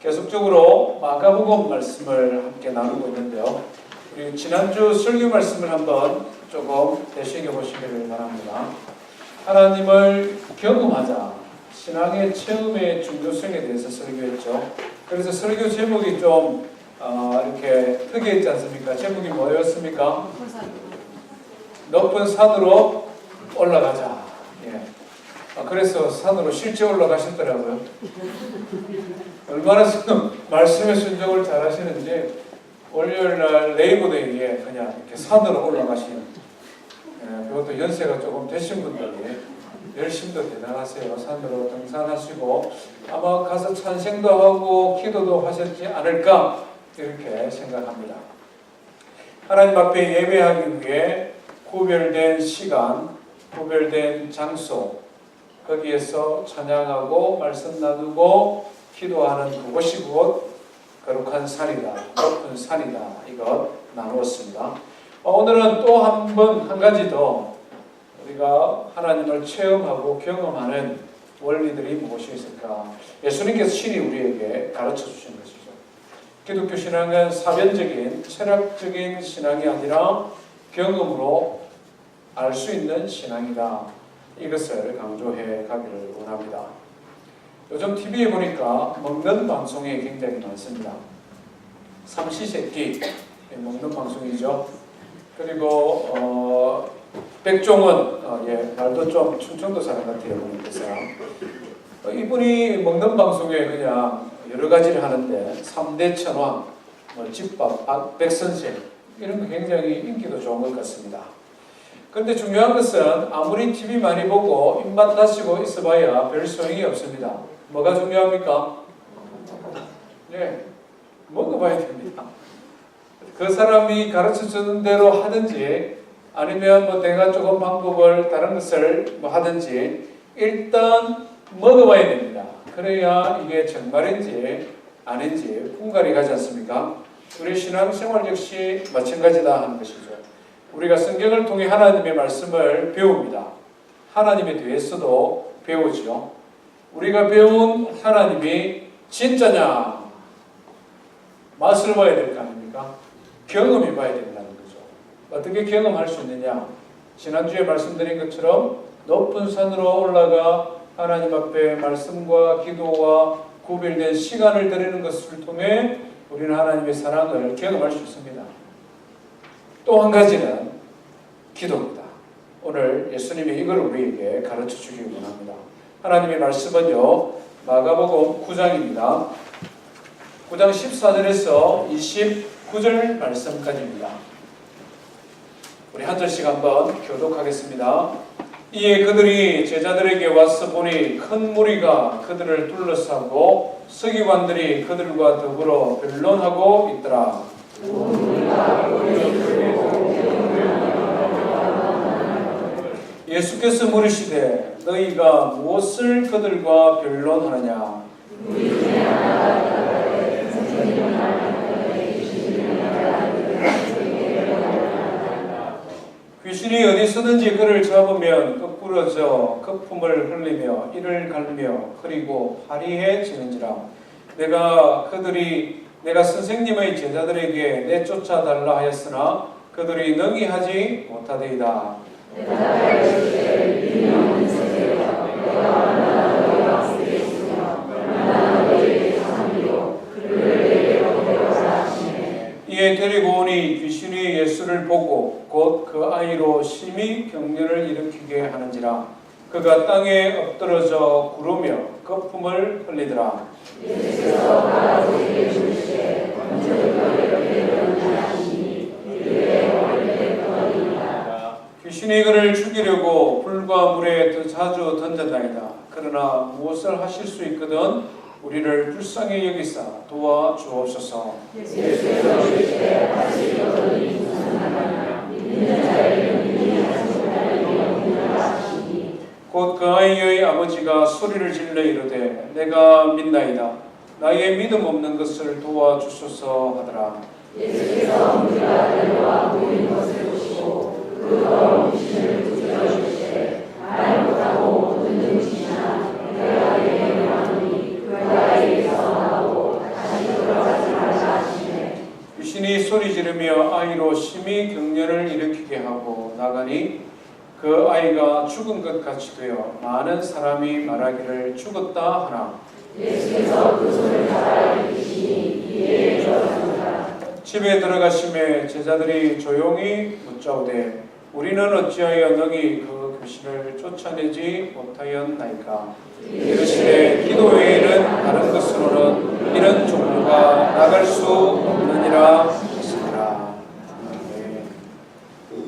계속적으로 마가복음 말씀을 함께 나누고 있는데요. 우리 지난주 설교 말씀을 한번 조금 되새겨 보시기를 바랍니다. 하나님을 경험하자, 신앙의 체험의 중요성에 대해서 설교했죠. 그래서 설교 제목이 좀 이렇게 특이했지 않습니까? 제목이 뭐였습니까? 높은 산으로 올라가자. 예. 그래서 산으로 실제 올라가셨더라고요. 얼마나 말씀의 순종을 잘 하시는지 월요일날 레이버데이에 그냥 이렇게 산으로 올라가시는, 그것도 연세가 조금 되신 분들이 열심도 대단하세요. 산으로 등산하시고 아마 가서 찬송도 하고 기도도 하셨지 않을까 이렇게 생각합니다. 하나님 앞에 예배하기 위해 구별된 시간, 구별된 장소, 거기에서 찬양하고 말씀 나누고 기도하는 그곳이 곧 거룩한 산이다, 높은 산이다, 이것 나누었습니다. 오늘은 또 한 가지 더 우리가 하나님을 체험하고 경험하는 원리들이 무엇이 있을까? 예수님께서 친히 우리에게 가르쳐 주신 것이죠. 기독교 신앙은 사변적인 철학적인 신앙이 아니라 경험으로 알 수 있는 신앙이다. 이것을 강조해 가기를 원합니다. 요즘 TV에 보니까 먹는 방송이 굉장히 많습니다. 삼시세끼 먹는 방송이죠. 그리고 백종원, 말도 좀 충청도 사람 같아요. 보니까 이분이 먹는 방송에 그냥 여러 가지를 하는데 3대 천왕, 집밥, 백선생 이런 거 굉장히 인기도 좋은 것 같습니다. 그런데 중요한 것은 아무리 TV 많이 보고 입만 다시고 있어봐야 별 소용이 없습니다. 뭐가 중요합니까? 네, 먹어봐야 됩니다. 그 사람이 가르쳐주는 대로 하든지 아니면 내가 조금 방법을 다른 것을 하든지 일단 먹어봐야 됩니다. 그래야 이게 정말인지 아닌지 분간이 가지 않습니까? 우리 신앙생활 역시 마찬가지다 하는 것이죠. 우리가 성경을 통해 하나님의 말씀을 배웁니다. 하나님에 대해서도 배우죠. 우리가 배운 하나님이 진짜냐? 맛을 봐야 될 거 아닙니까? 경험해 봐야 된다는 거죠. 어떻게 경험할 수 있느냐? 지난주에 말씀드린 것처럼 높은 산으로 올라가 하나님 앞에 말씀과 기도와 구별된 시간을 드리는 것을 통해 우리는 하나님의 사랑을 경험할 수 있습니다. 또 한 가지는 기도입니다. 오늘 예수님이 이걸 우리에게 가르쳐 주기 원합니다. 하나님의 말씀은요, 마가복음 9장입니다. 9장 14절에서 29절 말씀까지입니다. 우리 한 절씩 한번 교독하겠습니다. 이에 그들이 제자들에게 와서 보니 큰 무리가 그들을 둘러싸고 서기관들이 그들과 더불어 변론하고 있더라. 예수께서 물으시되 너희가 무엇을 그들과 변론하느냐? 귀신이 어디서든지 그를 잡으면 거꾸러져 거품을 흘리며 이를 갈며 그리고 파리해지는지라. 내가 선생님의 제자들에게 내쫓아 달라 하였으나 그들이 능히 하지 못하되이다. 이에 데리고 오니 귀신이 예수를 보고 곧 그 아이로 심히 경련을 일으키게 하는지라. 그가 땅에 엎드러져 구르며 거품을 흘리더라. 귀신이 그를 죽이려고 불과 물에 더 자주 던졌나이다. 그러나 무엇을 하실 수 있거든 우리를 불쌍히 여기사 도와주옵소서. 곧 그 아이의 아버지가 소리를 질러 이르되 내가 믿나이다. 나의 믿음 없는 것을 도와주소서 하더라. 예수께서 우리가 데려와 보이는 것을 보시고 그 더러운 귀신을 두드려주시되 말 못하고 듣는 귀신아 내가 내게 명하노니 그 아이에게서 나오고 지르며 아이로 심히 경련을 일으키게 하고 나가니 그 아이가 죽은 것 같이 되어 많은 사람이 말하기를 죽었다 하나 예수께서 그 손을 잡아 일으키시니 이에 들어가니라. 집에 들어가심에 제자들이 조용히 묻자오되 우리는 어찌하여 너희 그 귀신을 쫓아내지 못하였나이까. 이르시되 기도 외에는 다른 것으로는 이런 종류가 나갈 수 없느니라 하시니라. 네.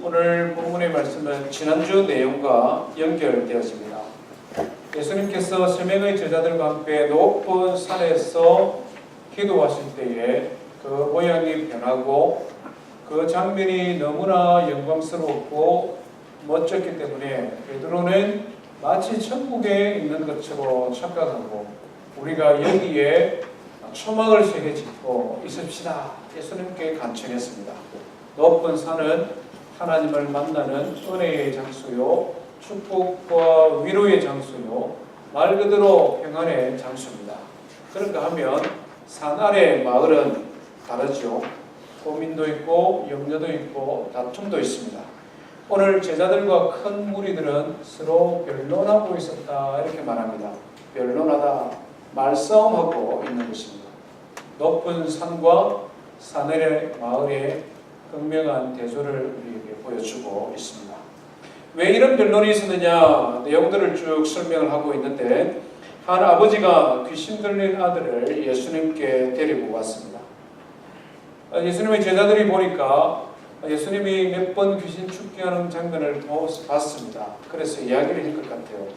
오늘 본문의 말씀은 지난주 내용과 연결되어집니다. 예수님께서 세 명의 제자들과 함께 높은 산에서 기도하실 때에 그 모양이 변하고 그 장면이 너무나 영광스럽고 멋졌기 때문에 베드로는 마치 천국에 있는 것처럼 착각하고 우리가 여기에 초막을 세게 짓고 있읍시다. 예수님께 간청했습니다. 높은 산은 하나님을 만나는 은혜의 장소요, 축복과 위로의 장소요, 말 그대로 평안의 장소입니다. 그런가 하면 산 아래 마을은 다르죠. 고민도 있고 염려도 있고 다툼도 있습니다. 오늘 제자들과 큰 무리들은 서로 변론하고 있었다 이렇게 말합니다. 변론하다, 말싸움하고 있는 것입니다. 높은 산과 산 아래 마을의 극명한 대조를 우리에게 보여주고 있습니다. 왜 이런 변론이 있었느냐 내용들을 쭉 설명을 하고 있는데 한 아버지가 귀신 들린 아들을 예수님께 데리고 왔습니다. 예수님의 제자들이 보니까 예수님이 몇 번 귀신 쫓겨하는 장면을 봤습니다. 그래서 이야기를 할 것 같아요.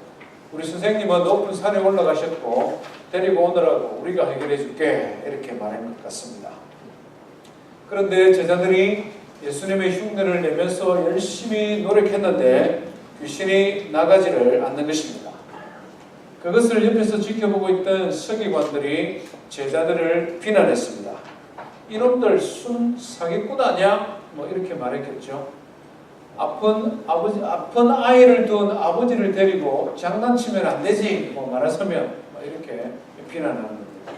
우리 선생님은 높은 산에 올라가셨고 데리고 오느라고 우리가 해결해 줄게 이렇게 말한 것 같습니다. 그런데 제자들이 예수님의 흉내를 내면서 열심히 노력했는데 귀신이 나가지를 않는 것입니다. 그것을 옆에서 지켜보고 있던 서기관들이 제자들을 비난했습니다. 이놈들 순 사기꾼 아니야? 뭐 이렇게 말했겠죠. 아픈 아이를 둔 아버지를 데리고 장난치면 안 되지. 뭐 말하자면 뭐 이렇게 비난하는 겁니다.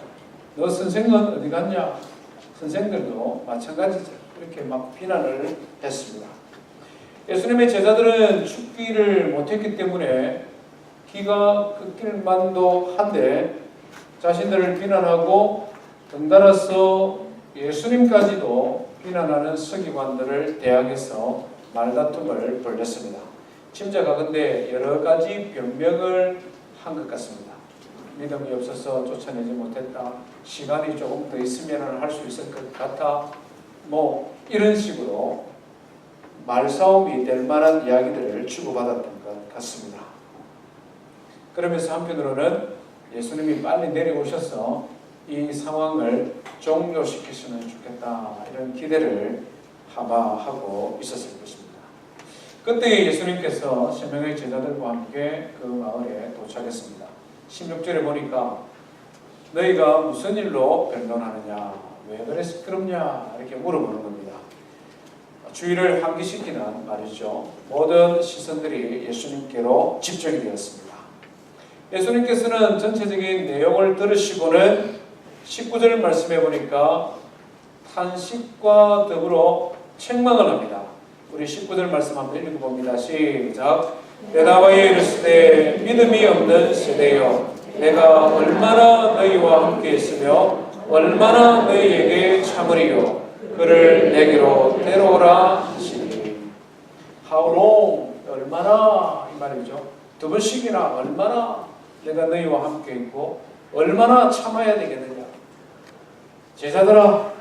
너 선생은 어디 갔냐? 선생들도 마찬가지죠. 이렇게 막 비난을 했습니다. 예수님의 제자들은 죽기를 못했기 때문에 기가 끊길 만도 한데 자신들을 비난하고 덩달아서 예수님까지도 비난하는 서기관들을 대항해서 말다툼을 벌였습니다. 짐작하건대 여러 가지 변명을 한 것 같습니다. 믿음이 없어서 쫓아내지 못했다. 시간이 조금 더 있으면 할 수 있을 것 같아. 뭐 이런 식으로 말싸움이 될 만한 이야기들을 주고받았던 것 같습니다. 그러면서 한편으로는 예수님이 빨리 내려오셔서 이 상황을 종료시켰으면 좋겠다 이런 기대를 하고 있었을 것입니다. 그때 예수님께서 세 명의 제자들과 함께 그 마을에 도착했습니다. 16절에 보니까 너희가 무슨 일로 변론하느냐 왜 그래 시끄럽냐 이렇게 물어보는 겁니다. 주의를 환기시키는 말이죠. 모든 시선들이 예수님께로 집중이 되었습니다. 예수님께서는 전체적인 내용을 들으시고는 19절 말씀해 보니까 탄식과 더불어 책망을 합니다. 우리 19절 말씀 한번 읽어봅니다. 시작. 대답하여 이르시되 믿음이 없는 세대여 내가 얼마나 너희와 함께 있으며 얼마나 너희에게 참으리요 그를 내게로 데려오라 하시니. How long? 얼마나 이 말이죠. 두 번씩이나 얼마나 내가 너희와 함께 있고 얼마나 참아야 되겠느냐. 제자들아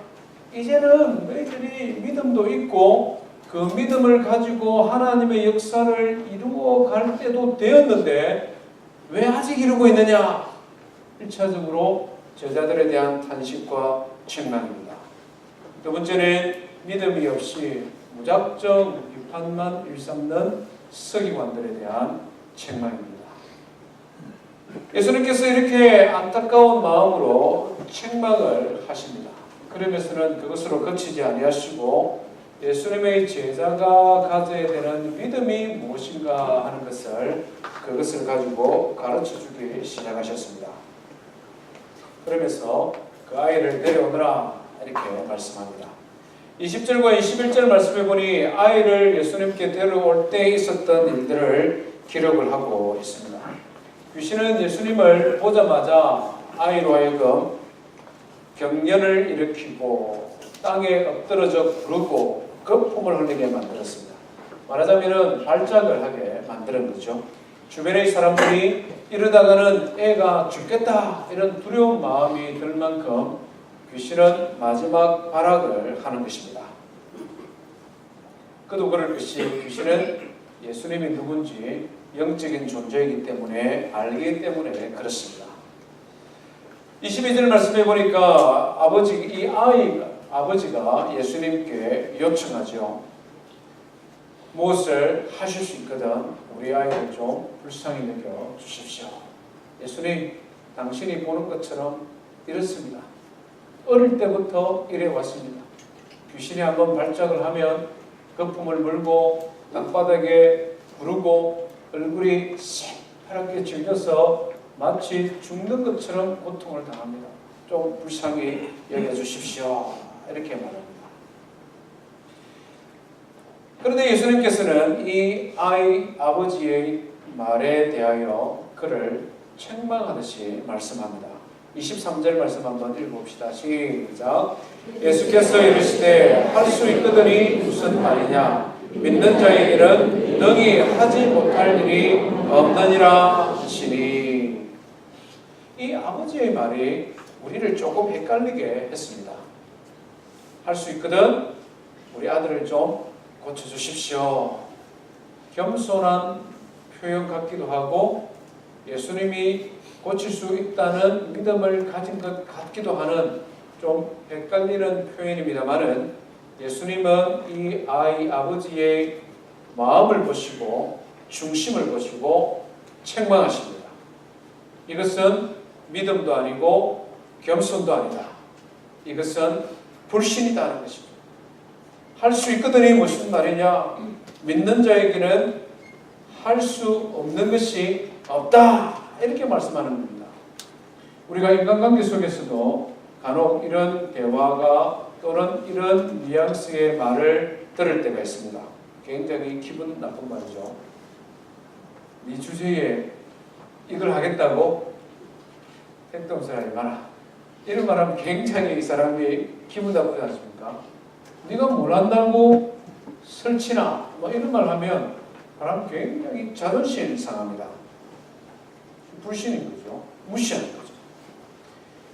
이제는 너희들이 믿음도 있고 그 믿음을 가지고 하나님의 역사를 이루어 갈 때도 되었는데 왜 아직 이루고 있느냐. 1차적으로 제자들에 대한 탄식과 책망입니다. 두 번째는 믿음이 없이 무작정 비판만 일삼는 서기관들에 대한 책망입니다. 예수님께서 이렇게 안타까운 마음으로 책망을 하십니다. 그러면서는 그것으로 그치지 아니하시고 예수님의 제자가 가져야 되는 믿음이 무엇인가 하는 그것을 가지고 가르쳐주기 시작하셨습니다. 그러면서 그 아이를 데려오느라 이렇게 말씀합니다. 20절과 21절 말씀해 보니 아이를 예수님께 데려올 때 있었던 일들을 기록을 하고 있습니다. 귀신은 예수님을 보자마자 아이로 하여금 경련을 일으키고 땅에 엎드러져 부르고 거품을 흘리게 만들었습니다. 말하자면 발작을 하게 만드는 거죠. 주변의 사람들이 이러다가는 애가 죽겠다 이런 두려운 마음이 들 만큼 귀신은 마지막 발악을 하는 것입니다. 그도 그럴 것이 귀신은 예수님이 누군지 영적인 존재이기 때문에 알기 때문에 그렇습니다. 22절 말씀해 보니까 아버지가 예수님께 요청하죠. 무엇을 하실 수 있거든 우리 아이를 좀 불쌍히 여겨 주십시오. 예수님, 당신이 보는 것처럼 이렇습니다. 어릴 때부터 이래 왔습니다. 귀신이 한번 발작을 하면 거품을 물고 땅바닥에 구르고 얼굴이 새파랗게 질려서 마치 죽는 것처럼 고통을 당합니다. 좀 불쌍히 여겨주십시오. 이렇게 말합니다. 그런데 예수님께서는 이 아버지의 말에 대하여 그를 책망하듯이 말씀합니다. 23절 말씀 한번 읽어봅시다. 시작. 예수께서 이르시되 할 수 있거든이 무슨 말이냐. 믿는 자에게는 능히 하지 못할 일이 없느니라 하시니. 이 아버지의 말이 우리를 조금 헷갈리게 했습니다. 할 수 있거든 우리 아들을 좀 고쳐주십시오. 겸손한 표현 같기도 하고 예수님이 고칠 수 있다는 믿음을 가진 것 같기도 하는 좀 헷갈리는 표현입니다만은 예수님은 이 아버지의 마음을 보시고 중심을 보시고 책망하십니다. 이것은 믿음도 아니고 겸손도 아니다. 이것은 불신이다는 것입니다. 할 수 있거든이 무슨 말이냐? 믿는 자에게는 할 수 없는 것이 없다. 이렇게 말씀하는 겁니다. 우리가 인간관계 속에서도 간혹 이런 대화가 또는 이런 뉘앙스의 말을 들을 때가 있습니다. 굉장히 기분 나쁜 말이죠. 네 주제에 이걸 하겠다고? 택도 없는 사람이 많아. 이런 말하면 굉장히 이 사람이 기분 나쁘지 않습니까? 네가 뭘 한다고 설치나 뭐 이런 말 하면 사람 굉장히 자존심 상합니다. 불신인 거죠. 무시하는 거죠.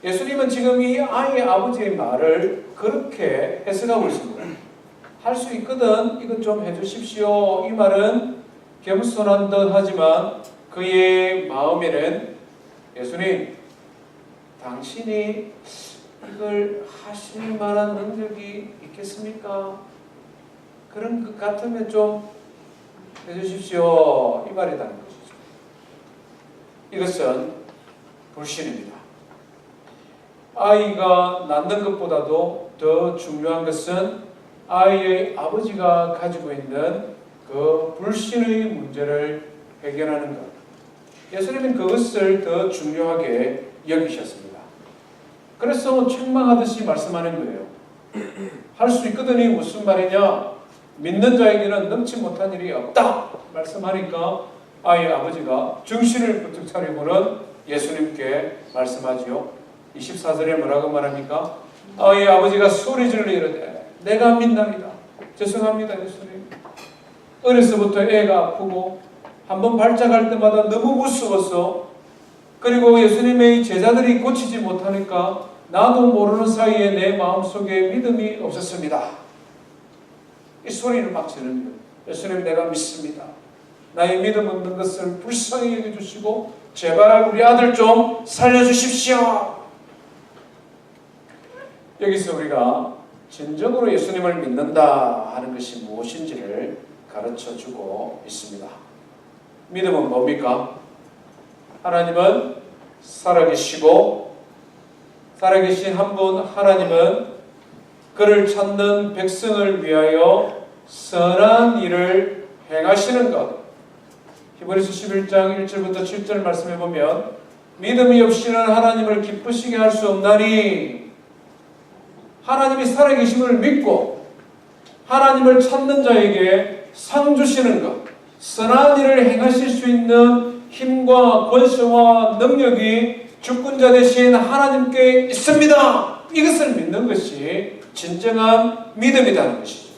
예수님은 지금 이 아이의 아버지의 말을 그렇게 해석하고 있습니다. 할 수 있거든 이것 좀 해주십시오. 이 말은 겸손한 듯 하지만 그의 마음에는 예수님, 당신이 이걸 하실 만한 능력이 있겠습니까? 그런 것 같으면 좀 해주십시오. 이 말이라는 것이죠. 이것은 불신입니다. 아이가 낳는 것보다도 더 중요한 것은 아이의 아버지가 가지고 있는 그 불신의 문제를 해결하는 것. 예수님은 그것을 더 중요하게 여기셨습니다. 그래서 책망하듯이 말씀하는 거예요. 할 수 있거든이 무슨 말이냐? 믿는 자에게는 능치 못한 일이 없다 말씀하니까 아이의 아버지가 정신을 부쩍 차리고는 예수님께 말씀하지요. 24절에 뭐라고 말합니까? 아이의 아버지가 소리질러 이르되 내가 믿나이다. 죄송합니다 예수님. 어려서부터 애가 아프고 한번 발작할 때마다 너무 무서워서 그리고 예수님의 제자들이 고치지 못하니까 나도 모르는 사이에 내 마음속에 믿음이 없었습니다. 이 소리를 막 지르는 거예요. 예수님 내가 믿습니다. 나의 믿음 없는 것을 불쌍히 여겨주시고 제발 우리 아들 좀 살려주십시오. 여기서 우리가 진정으로 예수님을 믿는다 하는 것이 무엇인지를 가르쳐주고 있습니다. 믿음은 뭡니까? 하나님은 살아계시고 살아계신 한 분 하나님은 그를 찾는 백성을 위하여 선한 일을 행하시는 것. 히브리서 11장 1절부터 7절 말씀해 보면 믿음이 없이는 하나님을 기쁘시게 할 수 없나니 하나님이 살아계심을 믿고 하나님을 찾는 자에게 상 주시는 것, 선한 일을 행하실 수 있는 힘과 권세와 능력이 주권자 되신 하나님께 있습니다. 이것을 믿는 것이 진정한 믿음이라는 것이죠.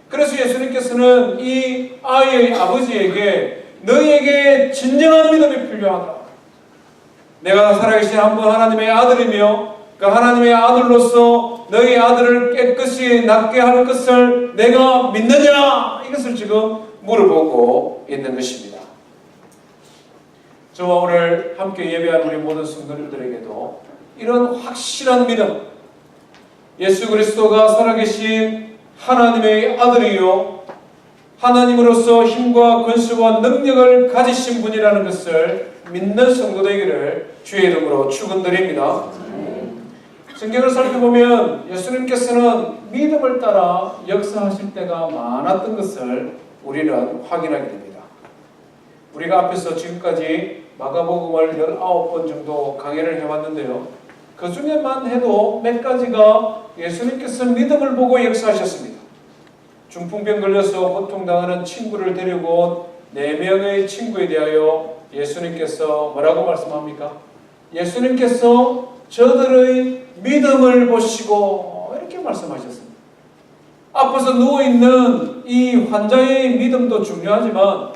그래서 예수님께서는 이 아이의 아버지에게 너희에게 진정한 믿음이 필요하다. 내가 살아계신 한 분 하나님의 아들이며 그 하나님의 아들로서 너희 아들을 깨끗이 낫게 할 것을 내가 믿느냐? 이것을 지금 물어보고 있는 것입니다. 저와 오늘 함께 예배한 우리 모든 성도님들에게도 이런 확실한 믿음, 예수 그리스도가 살아계신 하나님의 아들이요 하나님으로서 힘과 권세와 능력을 가지신 분이라는 것을 믿는 성도되기를 주의 이름으로 축원드립니다. 성경을 살펴보면 예수님께서는 믿음을 따라 역사하실 때가 많았던 것을 우리는 확인하게 됩니다. 우리가 앞에서 지금까지 마가복음을 19번 정도 강해를 해왔는데요. 그 중에만 해도 몇 가지가 예수님께서 믿음을 보고 역사하셨습니다. 중풍병 걸려서 고통당하는 친구를 데리고 온 4명의 친구에 대하여 예수님께서 뭐라고 말씀합니까? 예수님께서 저들의 믿음을 보시고 이렇게 말씀하셨습니다. 앞에서 누워있는 이 환자의 믿음도 중요하지만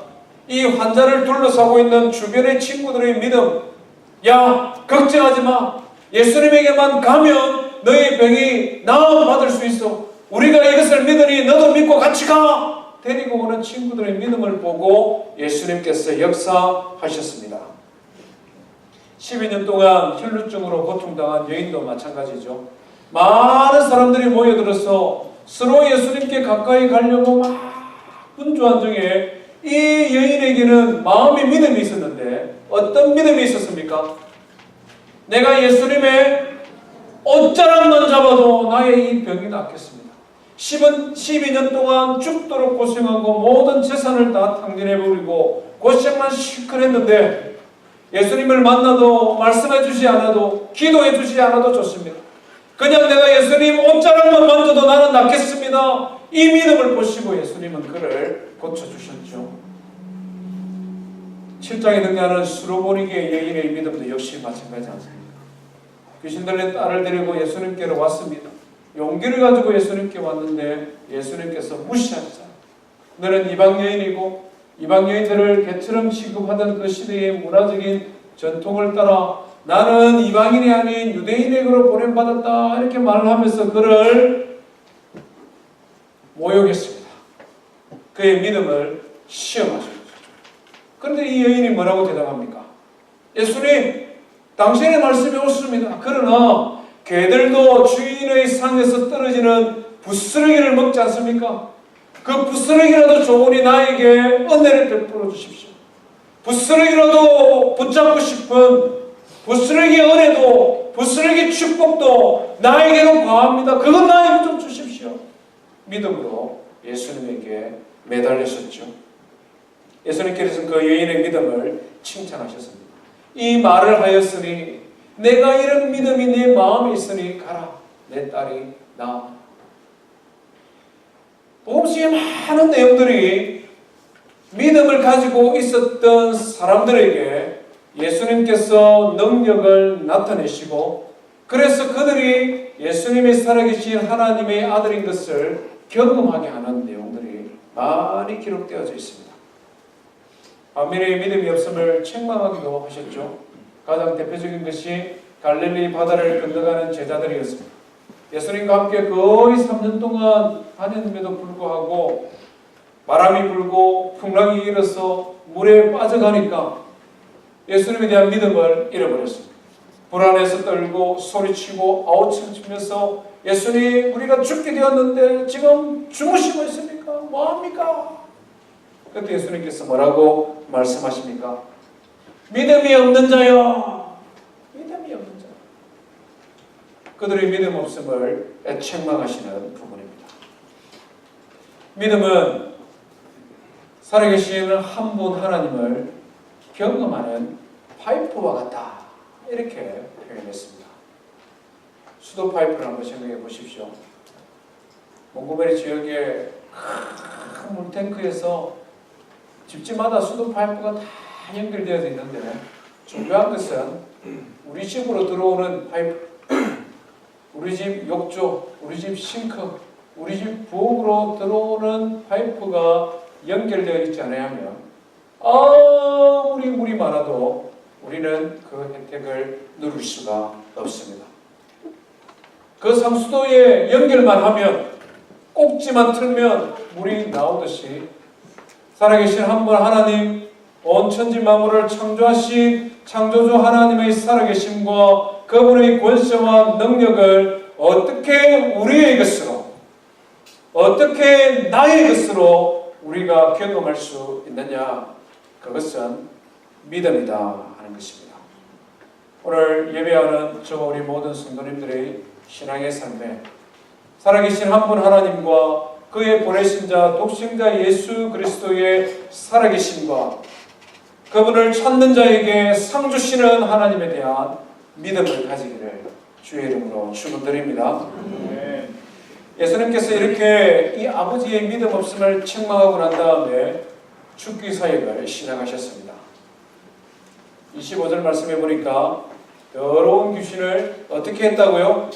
이 환자를 둘러싸고 있는 주변의 친구들의 믿음, 야 걱정하지 마, 예수님에게만 가면 너의 병이 나음받을 수 있어, 우리가 이것을 믿으니 너도 믿고 같이 가, 데리고 오는 친구들의 믿음을 보고 예수님께서 역사하셨습니다. 12년 동안 혈루증으로 고통당한 여인도 마찬가지죠. 많은 사람들이 모여들어서 서로 예수님께 가까이 가려고 막 분주한 중에 이 여인에게는 마음의 믿음이 있었는데 어떤 믿음이 있었습니까? 내가 예수님의 옷자락만 잡아도 나의 이 병이 낫겠습니다. 12년 동안 죽도록 고생하고 모든 재산을 다 탕진해버리고 고생만 실컷 했는데 예수님을 만나도 말씀해 주지 않아도 기도해 주지 않아도 좋습니다. 그냥 내가 예수님 옷자락만 만져도 나는 낫겠습니다. 이 믿음을 보시고 예수님은 그를 고쳐주셨죠. 7장에 등장하는 수로보니게 여인의 믿음도 역시 마찬가지 않습니까? 귀신 들린 딸을 데리고 예수님께로 왔습니다. 용기를 가지고 예수님께 왔는데 예수님께서 무시하셨어요. 너는 이방 여인이고 이방 여인들을 개처럼 취급하던 그 시대의 문화적인 전통을 따라 나는 이방인이 아닌 유대인에게로 보냄받았다 이렇게 말을 하면서 그를 모욕했습니다. 그의 믿음을 시험하셨죠. 그런데 이 여인이 뭐라고 대답합니까? 예수님, 당신의 말씀이 옳습니다. 그러나 개들도 주인의 상에서 떨어지는 부스러기를 먹지 않습니까? 그 부스러기라도 좋으니 나에게 은혜를 베풀어 주십시오. 부스러기라도 붙잡고 싶은 부스러기 은혜도 부스러기 축복도 나에게로 과합니다. 그건 나에게 좀 주십시오. 믿음으로 예수님에게 매달렸었죠. 예수님께서는 그 여인의 믿음을 칭찬하셨습니다. 이 말을 하였으니 내가 이런 믿음이 네 마음에 있으니 가라. 내 딸이 나아. 복음서의 많은 내용들이 믿음을 가지고 있었던 사람들에게 예수님께서 능력을 나타내시고 그래서 그들이 예수님이 살아계신 하나님의 아들인 것을 경험하게 하는 내용들이 많이 기록되어져 있습니다. 반면에 믿음이 없음을 책망하기도 하셨죠. 가장 대표적인 것이 갈릴리 바다를 건너가는 제자들이었습니다. 예수님과 함께 거의 3년 동안 다녔음에도 불구하고 바람이 불고 풍랑이 일어서 물에 빠져가니까 예수님에 대한 믿음을 잃어버렸습니다. 불안해서 떨고 소리치고 아우치면서 예수님 우리가 죽게 되었는데 지금 주무시고 있습니까? 뭐합니까? 그때 예수님께서 뭐라고 말씀하십니까? 믿음이 없는 자여, 믿음이 없는 자. 그들의 믿음 없음을 책망하시는 부분입니다. 믿음은 살아계신 한 분 하나님을 경험하는 파이프와 같다 이렇게 표현했습니다. 수도 파이프를 한번 생각해 보십시오. 몽고메리 지역에 큰 물탱크에서 집집마다 수도 파이프가 다 연결되어 있는데 중요한 것은 우리 집으로 들어오는 파이프, 우리 집 욕조, 우리 집 싱크, 우리 집 부엌으로 들어오는 파이프가 연결되어 있지 않으면 아무리 물이 많아도 우리는 그 혜택을 누릴 수가 없습니다. 그 상수도에 연결만 하면, 꼭지만 틀면 물이 나오듯이 살아계신 한 분 하나님, 온 천지 만물을 창조하신 창조주 하나님의 살아계심과 그분의 권세와 능력을 어떻게 우리의 것으로, 어떻게 나의 것으로 우리가 경험할 수 있느냐? 그것은 믿음이다 하는 것입니다. 오늘 예배하는 저와 우리 모든 성도님들의 신앙의 삶에 살아계신 한 분 하나님과 그의 보내신 자 독생자 예수 그리스도의 살아계심과 그분을 찾는 자에게 상 주시는 하나님에 대한 믿음을 가지기를 주의 이름으로 축원드립니다. 예수님께서 이렇게 이 아버지의 믿음 없음을 책망하고 난 다음에 죽기 사역을 시작하셨습니다. 25절 말씀해 보니까 더러운 귀신을 어떻게 했다고요?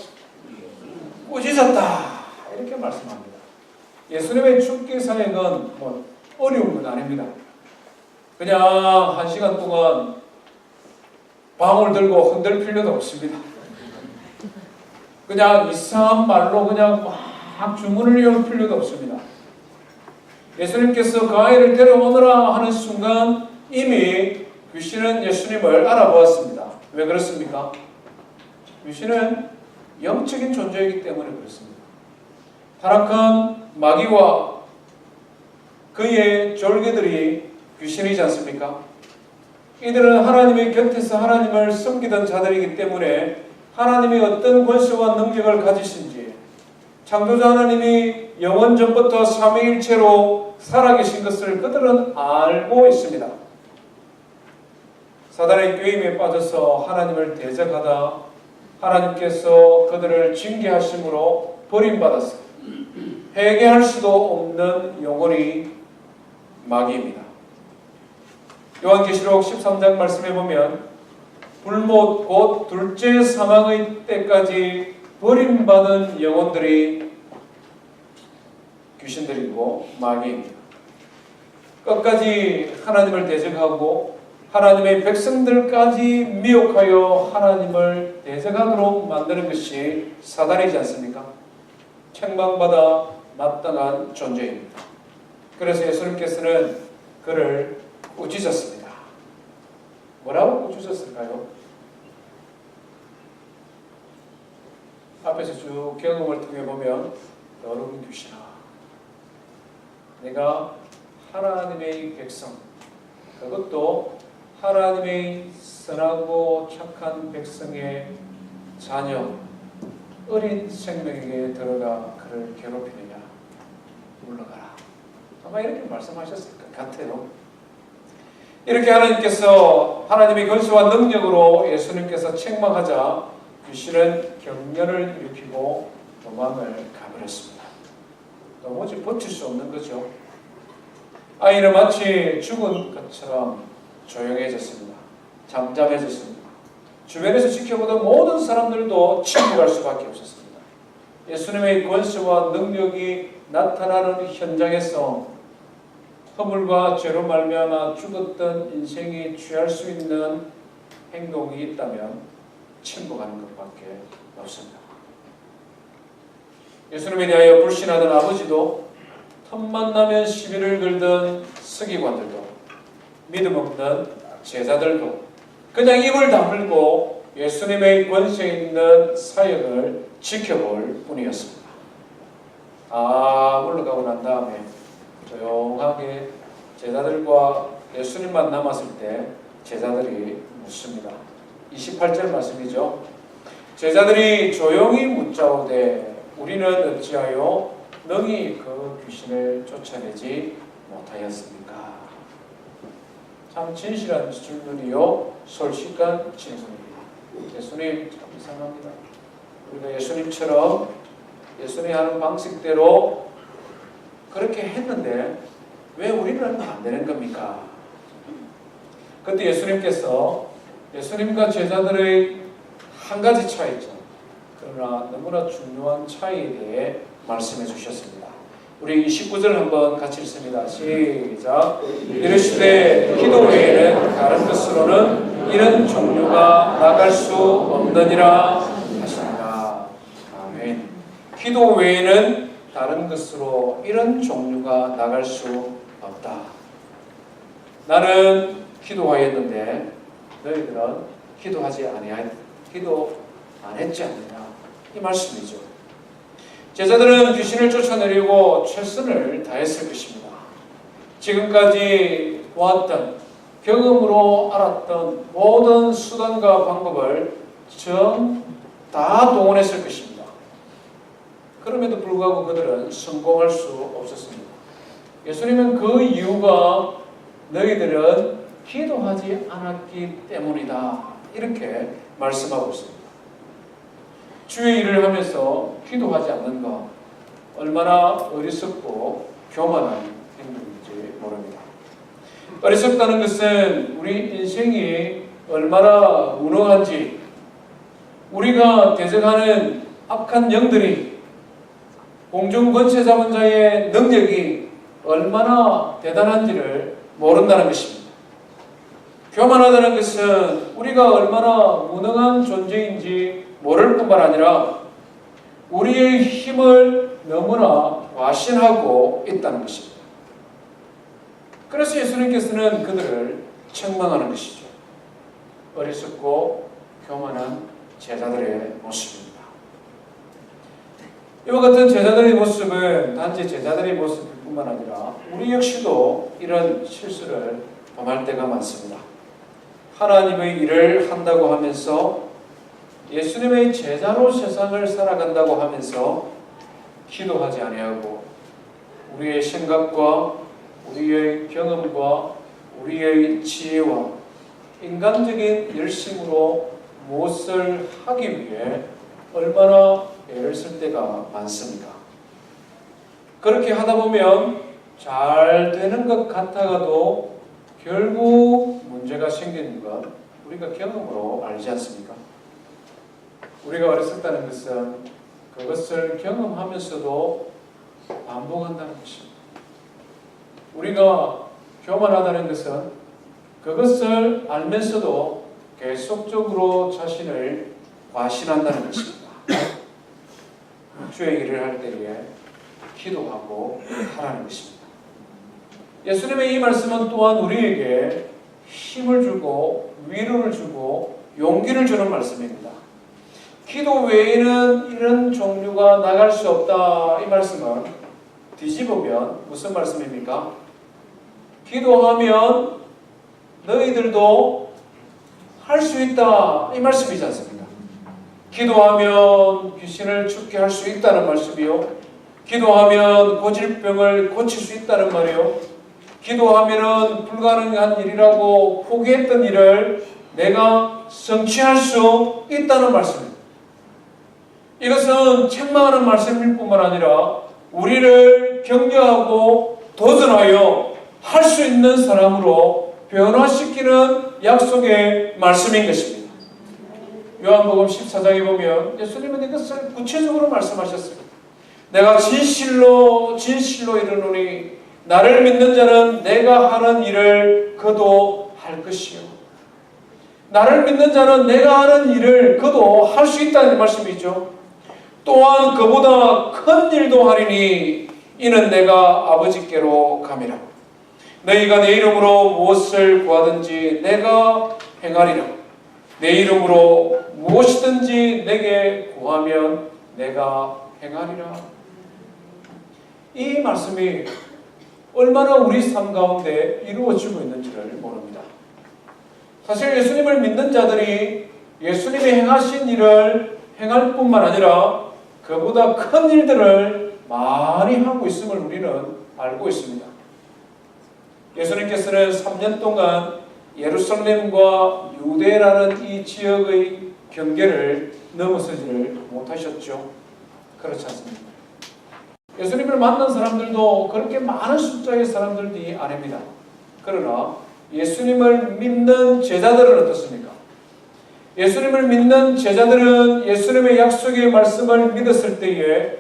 꾸짖었다 이렇게 말씀합니다. 예수님의 죽기 사역은 어려운 건 아닙니다. 그냥 1시간 동안 방울 들고 흔들 필요도 없습니다. 그냥 이상한 말로 그냥 막 주문을 외울 필요도 없습니다. 예수님께서 그 아이를 데려오느라 하는 순간 이미 귀신은 예수님을 알아보았습니다. 왜 그렇습니까? 귀신은 영적인 존재이기 때문에 그렇습니다. 타락한 마귀와 그의 졸개들이 귀신이지 않습니까? 이들은 하나님의 곁에서 하나님을 섬기던 자들이기 때문에 하나님이 어떤 권세와 능력을 가지신지, 창조자 하나님이 영원 전부터 삼위일체로 살아계신 것을 그들은 알고 있습니다. 사단의 꾀임에 빠져서 하나님을 대적하다 하나님께서 그들을 징계하심으로 버림받았습니다. 회개할 수도 없는 영혼이 마귀입니다. 요한계시록 13장 말씀해 보면 불못 곧 둘째 사망의 때까지 버림받은 영혼들이 귀신들이고 마귀입니다. 끝까지 하나님을 대적하고 하나님의 백성들까지 미혹하여 하나님을 대적하도록 만드는 것이 사단이지 않습니까? 책망받아 마땅한 존재입니다. 그래서 예수님께서는 그를 꾸짖었습니다. 뭐라고 꾸짖었을까요? 앞에서 쭉 경험을 통해 보면 더러운 귀신아, 내가 하나님의 백성, 그것도 하나님의 선하고 착한 백성의 자녀, 어린 생명에게 들어가 그를 괴롭히느냐? 물러가라. 아마 이렇게 말씀하셨을 것 같아요. 이렇게 하나님께서 하나님의 권세와 능력으로 예수님께서 책망하자 귀신은 경련을 일으키고 도망을 가버렸습니다. 도무지 버틸 수 없는 거죠. 아이는 마치 죽은 것처럼 조용해졌습니다. 잠잠해졌습니다. 주변에서 지켜보던 모든 사람들도 침묵할 수밖에 없었습니다. 예수님의 권세와 능력이 나타나는 현장에서 허물과 죄로 말미암아 죽었던 인생이 취할 수 있는 행동이 있다면 침묵하는 것밖에 없습니다. 예수님에 대하여 불신하던 아버지도, 틈만 나면 시비를 걸던 서기관들도, 믿음 없는 제자들도 그냥 입을 다물고 예수님의 권세 있는 사역을 지켜볼 뿐이었습니다. 물러가고 난 다음에 조용하게 제자들과 예수님만 남았을 때 제자들이 묻습니다. 28절 말씀이죠. 제자들이 조용히 묻자오되 우리는 어찌하여 능히 그 귀신을 쫓아내지 못하였습니까? 참 진실한 질문이요, 솔직한 질문입니다. 예수님 참 이상합니다. 우리가 예수님처럼 예수님이 하는 방식대로 그렇게 했는데 왜 우리는 안 되는 겁니까? 그때 예수님과 제자들의 한 가지 차이점, 그러나 너무나 중요한 차이에 대해 말씀해 주셨습니다. 우리 29절 한번 같이 읽습니다. 시작. 이르시되 기도 외에는 다른 것으로는 이런 종류가 나갈 수 없느니라 하십니다. 아멘. 기도 외에는 다른 것으로 이런 종류가 나갈 수 없다. 나는 기도하였는데 너희들은 기도 안 했지 않느냐, 이 말씀이죠. 제자들은 귀신을 쫓아내려고 최선을 다했을 것입니다. 지금까지 보았던, 경험으로 알았던 모든 수단과 방법을 전 다 동원했을 것입니다. 그럼에도 불구하고 그들은 성공할 수 없었습니다. 예수님은 그 이유가 너희들은 기도하지 않았기 때문이다, 이렇게 말씀하고 있습니다. 주의 일을 하면서 기도하지 않는 것, 얼마나 어리석고 교만한 행동인지 모릅니다. 어리석다는 것은 우리 인생이 얼마나 무능한지, 우리가 대적하는 악한 영들이, 공중 권세 잡은 자의 능력이 얼마나 대단한지를 모른다는 것입니다. 교만하다는 것은 우리가 얼마나 무능한 존재인지 모를 뿐만 아니라 우리의 힘을 너무나 과신하고 있다는 것입니다. 그래서 예수님께서는 그들을 책망하는 것이죠. 어리석고 교만한 제자들의 모습입니다. 이와 같은 제자들의 모습은 단지 제자들의 모습일 뿐만 아니라 우리 역시도 이런 실수를 범할 때가 많습니다. 하나님의 일을 한다고 하면서, 예수님의 제자로 세상을 살아간다고 하면서 기도하지 아니하고 우리의 생각과 우리의 경험과 우리의 지혜와 인간적인 열심으로 무엇을 하기 위해 얼마나 애를 쓸 때가 많습니까? 그렇게 하다 보면 잘 되는 것 같아가도 결국 문제가 생기는 것, 우리가 경험으로 알지 않습니까? 우리가 어렸었다는 것은 그것을 경험하면서도 반복한다는 것입니다. 우리가 교만하다는 것은 그것을 알면서도 계속적으로 자신을 과신한다는 것입니다. 주의 일을 할 때에 기도하고 하라는 것입니다. 예수님의 이 말씀은 또한 우리에게 힘을 주고 위로를 주고 용기를 주는 말씀입니다. 기도 외에는 이런 종류가 나갈 수 없다, 이 말씀은 뒤집으면 무슨 말씀입니까? 기도하면 너희들도 할 수 있다, 이 말씀이지 않습니까? 기도하면 귀신을 쫓게 할 수 있다는 말씀이요, 기도하면 고질병을 고칠 수 있다는 말이요, 기도하면은 불가능한 일이라고 포기했던 일을 내가 성취할 수 있다는 말씀입니다. 이것은 책망하는 말씀일 뿐만 아니라 우리를 격려하고 도전하여 할 수 있는 사람으로 변화시키는 약속의 말씀인 것입니다. 요한복음 14장에 보면 예수님은 이것을 구체적으로 말씀하셨습니다. 내가 진실로 이르노니 나를 믿는 자는 내가 하는 일을 그도 할 것이요, 나를 믿는 자는 내가 하는 일을 그도 할 수 있다는 말씀이죠. 또한 그보다 큰 일도 하리니 이는 내가 아버지께로 감이라. 너희가 내 이름으로 무엇을 구하든지 내가 행하리라. 내 이름으로 무엇이든지 내게 구하면 내가 행하리라. 이 말씀이 얼마나 우리 삶 가운데 이루어지고 있는지를 모릅니다. 사실 예수님을 믿는 자들이 예수님이 행하신 일을 행할 뿐만 아니라 그보다 큰 일들을 많이 하고 있음을 우리는 알고 있습니다. 예수님께서는 3년 동안 예루살렘과 유대라는 이 지역의 경계를 넘어서지를 못하셨죠. 그렇지 않습니까? 예수님을 만난 사람들도 그렇게 많은 숫자의 사람들이 아닙니다. 그러나 예수님을 믿는 제자들은 어떻습니까? 예수님을 믿는 제자들은 예수님의 약속의 말씀을 믿었을 때에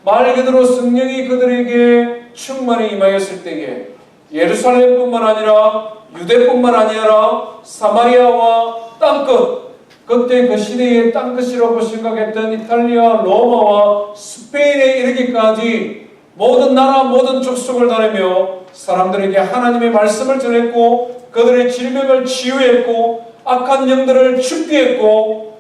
말 그대로 성령이 그들에게 충만히 임하였을 때에 예루살렘뿐만 아니라 유대뿐만 아니라 사마리아와 땅끝, 그때 그 시대의 땅끝이라고 생각했던 이탈리아, 로마와 스페인에 이르기까지 모든 나라, 모든 족속을 다니며 사람들에게 하나님의 말씀을 전했고 그들의 질병을 치유했고 악한 영들을 축기했고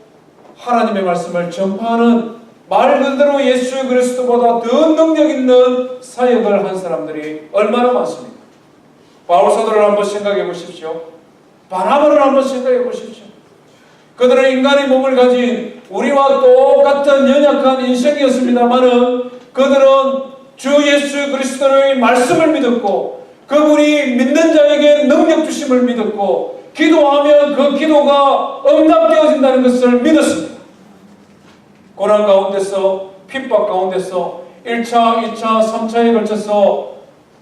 하나님의 말씀을 전파하는 말 그대로 예수 그리스도보다 더 능력 있는 사역을 한 사람들이 얼마나 많습니까? 바울 사도를 한번 생각해 보십시오. 바나바를 한번 생각해 보십시오. 그들은 인간의 몸을 가진 우리와 똑같은 연약한 인생이었습니다마는 그들은 주 예수 그리스도의 말씀을 믿었고 그분이 믿는 자에게 능력 주심을 믿었고 기도하면 그 기도가 응답되어진다는 것을 믿었습니다. 고난 가운데서 핍박 가운데서 1차, 2차, 3차에 걸쳐서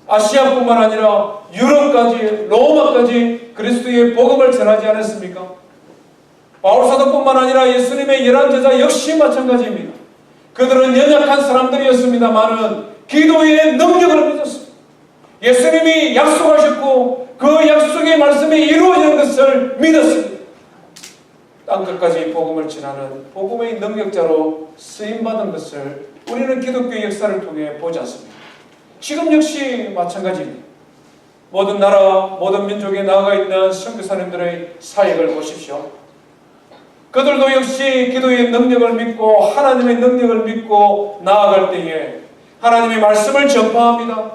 아시아뿐만 아니라 유럽까지 로마까지 그리스도의 복음을 전하지 않았습니까? 바울 사도뿐만 아니라 예수님의 11제자 역시 마찬가지입니다. 그들은 연약한 사람들이었습니다마는 기도의 능력을 믿었습니다. 예수님이 약속하셨고 그 약속의 말씀이 이루어지는 것을 믿었습니다. 땅끝까지 복음을 전하는 복음의 능력자로 쓰임받은 것을 우리는 기독교 역사를 통해 보지 않습니다. 지금 역시 마찬가지입니다. 모든 나라, 모든 민족에 나아가 있는 선교사님들의 사역을 보십시오. 그들도 역시 기도의 능력을 믿고 하나님의 능력을 믿고 나아갈 때에 하나님의 말씀을 전파합니다.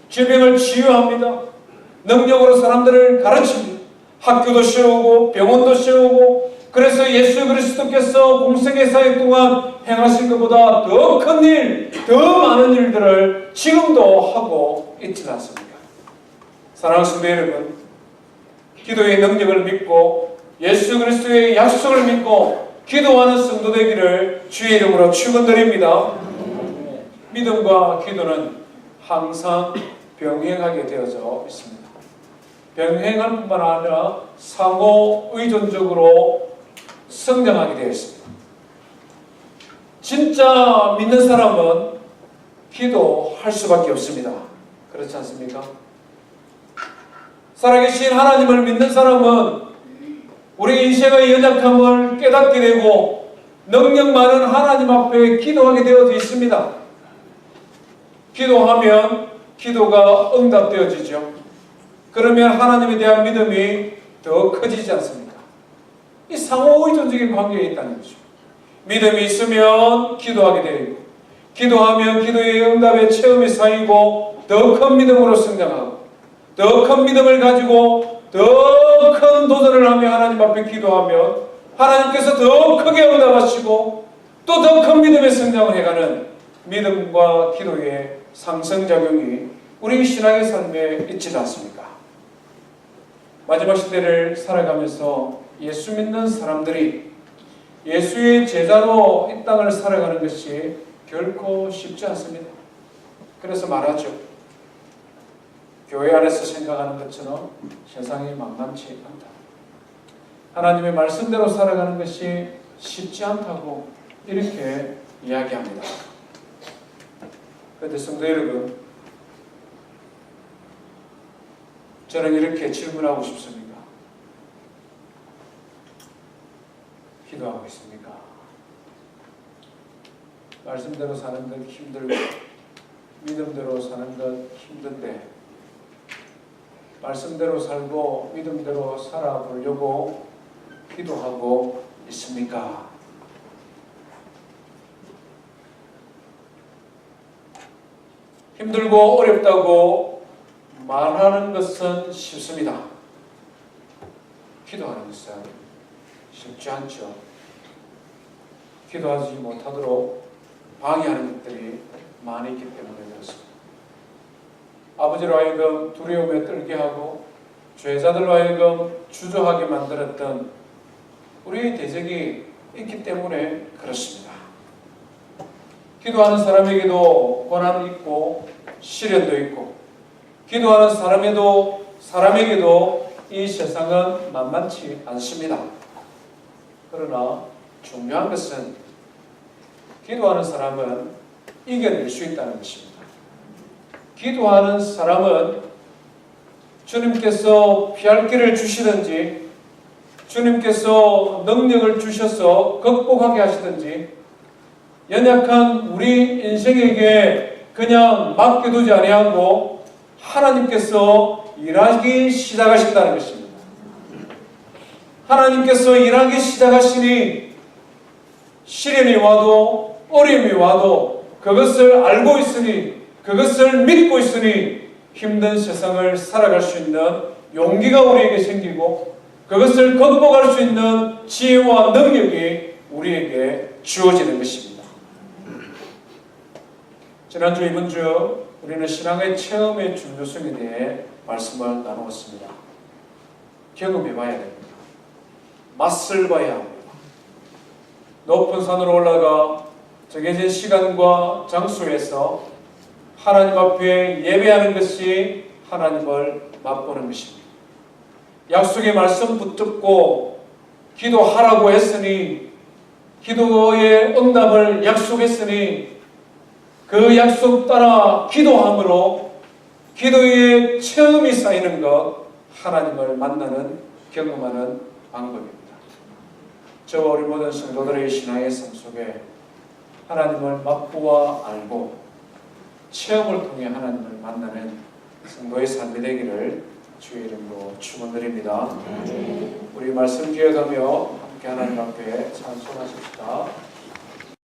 질병을 치유합니다. 능력으로 사람들을 가르칩니다. 학교도 세우고 병원도 세우고 그래서 예수 그리스도께서 공생의 사역 동안 행하신 것보다 더 큰 일, 더 많은 일들을 지금도 하고 있지는 않습니까? 사랑하는 성도 여러분, 기도의 능력을 믿고 예수 그리스도의 약속을 믿고 기도하는 성도 되기를 주의 이름으로 축원드립니다. 믿음과 기도는 항상 병행하게 되어져 있습니다. 병행할 뿐만 아니라 상호 의존적으로 성장하게 되어 있습니다. 진짜 믿는 사람은 기도할 수밖에 없습니다. 그렇지 않습니까? 살아계신 하나님을 믿는 사람은 우리 인생의 연약함을 깨닫게 되고 능력 많은 하나님 앞에 기도하게 되어져 있습니다. 기도하면 기도가 응답되어지죠. 그러면 하나님에 대한 믿음이 더 커지지 않습니까? 이 상호의존적인 관계에 있다는 거죠. 믿음이 있으면 기도하게 되고 기도하면 기도의 응답의 체험이 쌓이고 더 큰 믿음으로 성장하고 더 큰 믿음을 가지고 더 큰 도전을 하며 하나님 앞에 기도하면 하나님께서 더 크게 응답하시고 또 더 큰 믿음의 성장을 해가는 믿음과 기도의 상승작용이 우리 신앙의 삶에 있지 않습니까? 마지막 시대를 살아가면서 예수 믿는 사람들이 예수의 제자로 이 땅을 살아가는 것이 결코 쉽지 않습니다. 그래서 말하죠. 교회 안에서 생각하는 것처럼 세상이 만만치 않다. 하나님의 말씀대로 살아가는 것이 쉽지 않다고 이렇게 이야기합니다. 그런데 성도 여러분, 저는 이렇게 질문하고 싶습니다. 기도하고 있습니까? 말씀대로 사는 것 힘들고 믿음대로 사는 것 힘든데 말씀대로 살고 믿음대로 살아보려고 기도하고 있습니까? 힘들고 어렵다고 말하는 것은 쉽습니다. 기도하는 것은 쉽지 않죠. 기도하지 못하도록 방해하는 것들이 많이 있기 때문에 그렇습니다. 아버지로 하여금 두려움에 떨게 하고 죄자들로 하여금 주저하게 만들었던 우리의 대적이 있기 때문에 그렇습니다. 기도하는 사람에게도 고난이 있고 시련도 있고, 기도하는 사람에게도 이 세상은 만만치 않습니다. 그러나 중요한 것은 기도하는 사람은 이겨낼 수 있다는 것입니다. 기도하는 사람은 주님께서 피할 길을 주시든지, 주님께서 능력을 주셔서 극복하게 하시든지, 연약한 우리 인생에게 그냥 맡겨두지 아니하고 하나님께서 일하기 시작하신다는 것입니다. 하나님께서 일하기 시작하시니 시련이 와도 어려움이 와도 그것을 알고 있으니, 그것을 믿고 있으니 힘든 세상을 살아갈 수 있는 용기가 우리에게 생기고, 그것을 극복할 수 있는 지혜와 능력이 우리에게 주어지는 것입니다. 지난주, 이번주 우리는 신앙의 체험의 중요성에 대해 말씀을 나누었습니다. 경험해 봐야 됩니다. 맛을 봐야 합니다. 높은 산으로 올라가 정해진 시간과 장소에서 하나님 앞에 예배하는 것이 하나님을 맛보는 것입니다. 약속의 말씀 붙잡고 기도하라고 했으니, 기도의 응답을 약속했으니 그 약속 따라 기도함으로 기도의 체험이 쌓이는 것, 하나님을 만나는, 경험하는 방법입니다. 저와 우리 모든 성도들의 신앙의 삶 속에 하나님을 맛보아 알고 체험을 통해 하나님을 만나는 성도의 삶이 되기를 주의 이름으로 축원드립니다. 우리 말씀 기억하며 함께 하나님 앞에 찬송하십시다.